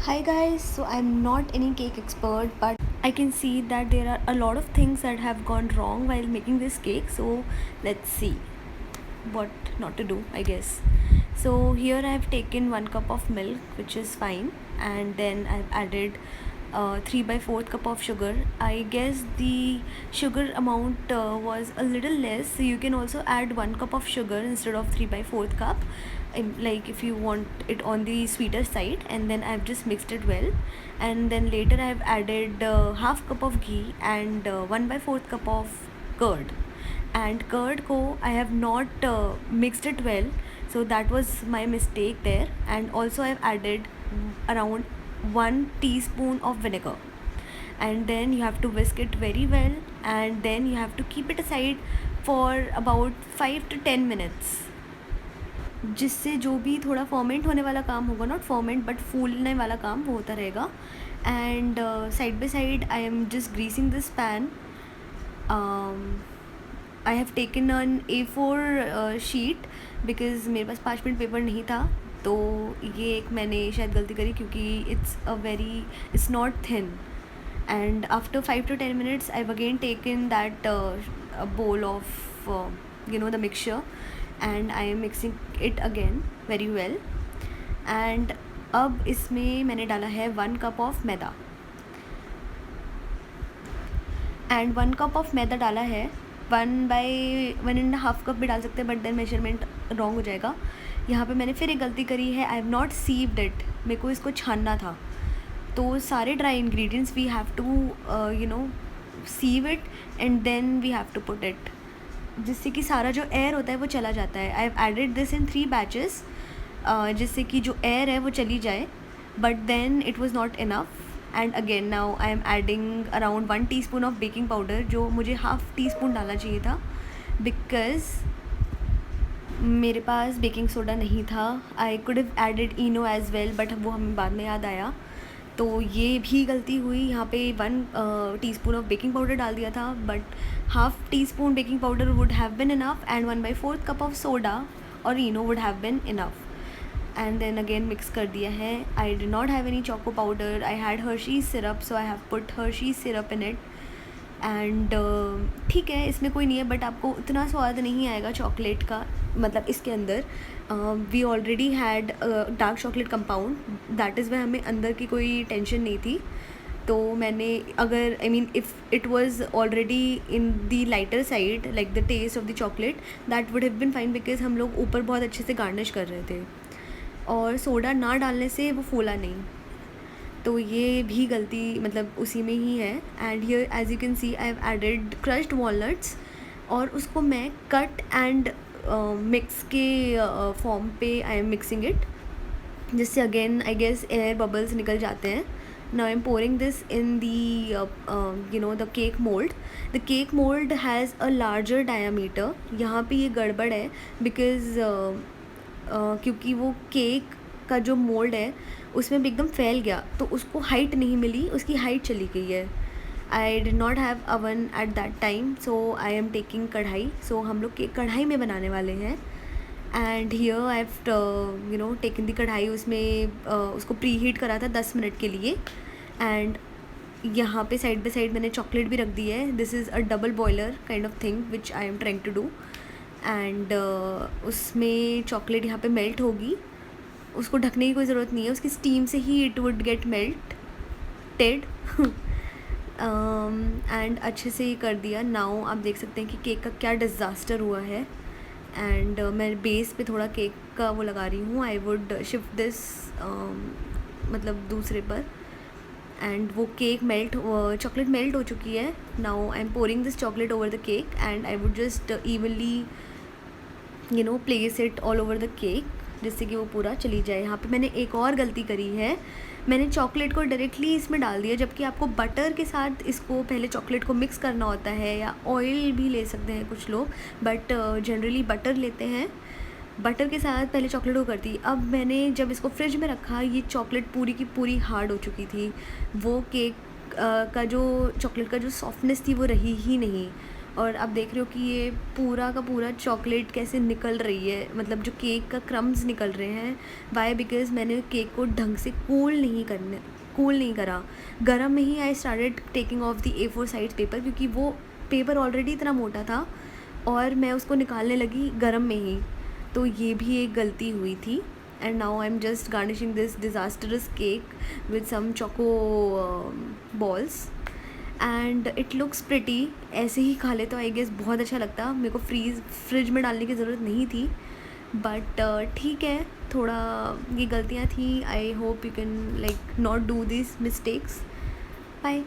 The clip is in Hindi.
Hi guys, so I'm not any cake expert, but I can see that there are a lot of things that have gone wrong while making this cake. So let's see what not to do, I guess. So here I have taken 1 cup of milk, which is fine, and then I've added 3 by 4th cup of sugar. I guess the sugar amount was a little less, so you can also add 1 cup of sugar instead of 3 by 4th cup, like if you want it on the sweeter side. And then I've just mixed it well, and then later I've added half cup of ghee and 1 by 4th cup of curd. And curd ko I have not mixed it well, so that was my mistake there. And also I've added around 1 teaspoon of vinegar, and then you have to whisk it very well, and then you have to keep it aside for about 5 to 10 minutes, जिससे जो भी थोड़ा फर्मेंट होने वाला काम होगा, नॉट फर्मेंट बट फूलने वाला काम वो होता रहेगा. And side by side I am just greasing this pan. I have taken on A4 sheet because मेरे पास 5 मिनट पेपर नहीं था. तो ये एक मैंने शायद गलती करी, क्योंकि it's not thin. And after 5 to 10 minutes I've again taken that a bowl of the mixture, and I am mixing it again very well. And अब इसमें मैंने डाला है 1 cup of maida, and 1 cup of मैदा डाला है. 1/1.5 कप भी डाल सकते हैं, बट देन मेजरमेंट रॉन्ग हो जाएगा. यहाँ पे मैंने फिर एक गलती करी है, I have not sieved it. मेरे को इसको छानना था. तो सारे dry ingredients we have to sieve it, and then we have to put it, जिससे कि सारा जो एयर होता है वो चला जाता है. I have added this in 3 batches, जिससे कि जो एयर है वो चली जाए, but then it was not enough. And again now I am adding around 1 teaspoon of baking powder, जो मुझे हाफ टी स्पून डालना चाहिए था, बिकॉज़ मेरे पास बेकिंग सोडा नहीं था. I could have added Eno as well, but वो हमें बाद में याद आया. तो ये भी गलती हुई. यहाँ पे 1 टीस्पून ऑफ बेकिंग पाउडर डाल दिया था, but half teaspoon baking powder would have been enough, and 1/4 cup of soda और Eno would have been enough. And then again mix कर दिया है. I did not have any choco powder. I had Hershey's syrup, so I have put Hershey's syrup in it. And ठीक है, इसमें कोई नहीं है, बट आपको उतना स्वाद नहीं आएगा चॉकलेट का, मतलब इसके अंदर we already had dark chocolate compound, that is why हमें अंदर की कोई टेंशन नहीं थी. तो मैंने अगर if it was already in the lighter side, like the taste of the chocolate, that would have been fine, because हम लोग ऊपर बहुत अच्छे से गार्निश कर रहे थे, और सोडा ना डालने से वो फूला नहीं. तो ये भी गलती मतलब उसी में ही है. And here as you can see I have added crushed walnuts, और उसको मैं कट एंड मिक्स के फॉर्म पे आई एम मिक्सिंग इट, जिससे again I guess air bubbles निकल जाते हैं. Now I am pouring this in the cake mould. The cake mould has a larger diameter. यहाँ पे ये गड़बड़ है, बिकॉज़ क्योंकि वो केक का जो मोल्ड है उसमें भी एकदम फैल गया, तो उसको हाइट नहीं मिली, उसकी हाइट चली गई है. I did not have oven at that time, so I am taking kadhai. So हम लोग केक कढ़ाई में बनाने वाले हैं. And here I have taken the kadhai. उसमें उसको प्री हीट करा था 10 मिनट के लिए. एंड यहाँ पे साइड बाई साइड मैंने चॉकलेट भी रख दी है. This is a double boiler kind of thing which I am trying to do. And उसमें चॉकलेट यहाँ पे मेल्ट होगी. उसको ढकने की कोई ज़रूरत नहीं है, उसकी स्टीम से ही it would get melted. And अच्छे से ही कर दिया. नाउ आप देख सकते हैं कि केक का क्या डिज़ास्टर हुआ है. एंड मैं बेस पे थोड़ा केक का वो लगा रही हूँ. आई वुड शिफ्ट दिस मतलब दूसरे पर. एंड वो केक चॉकलेट मेल्ट हो चुकी है. Now I am pouring this chocolate over the cake, and I would just evenly place it all over the cake, जिससे कि वो पूरा चली जाए. यहाँ पे मैंने एक और गलती करी है. मैंने चॉकलेट को डायरेक्टली इसमें डाल दिया, जबकि आपको बटर के साथ इसको पहले चॉकलेट को मिक्स करना होता है, या ऑयल भी ले सकते हैं कुछ लोग, बट जनरली बटर लेते हैं. बटर के साथ पहले चॉकलेट को करती. अब मैंने जब इसको फ्रिज में रखा, ये चॉकलेट पूरी की पूरी हार्ड हो चुकी थी. वो केक का जो चॉकलेट का जो सॉफ्टनेस थी वो रही ही नहीं. और आप देख रहे हो कि ये पूरा का पूरा चॉकलेट कैसे निकल रही है, मतलब जो केक का क्रम्स निकल रहे हैं। वाई? बिकॉज़ मैंने केक को ढंग से कूल नहीं करा। गरम में ही I started taking off the A4 size paper, क्योंकि वो पेपर ऑलरेडी इतना मोटा था और मैं उसको निकालने लगी गरम में ही। तो ये भी एक गलती हुई थी। And now I am just garnishing this disastrous cake with some choco balls and it looks pretty. ऐसे ही खा ले तो आई गेस बहुत अच्छा लगता। मेरे को फ्रिज में डालने की ज़रूरत नहीं थी, बट ठीक है, थोड़ा ये गलतियाँ थी। I hope you can like not do this mistakes. Bye.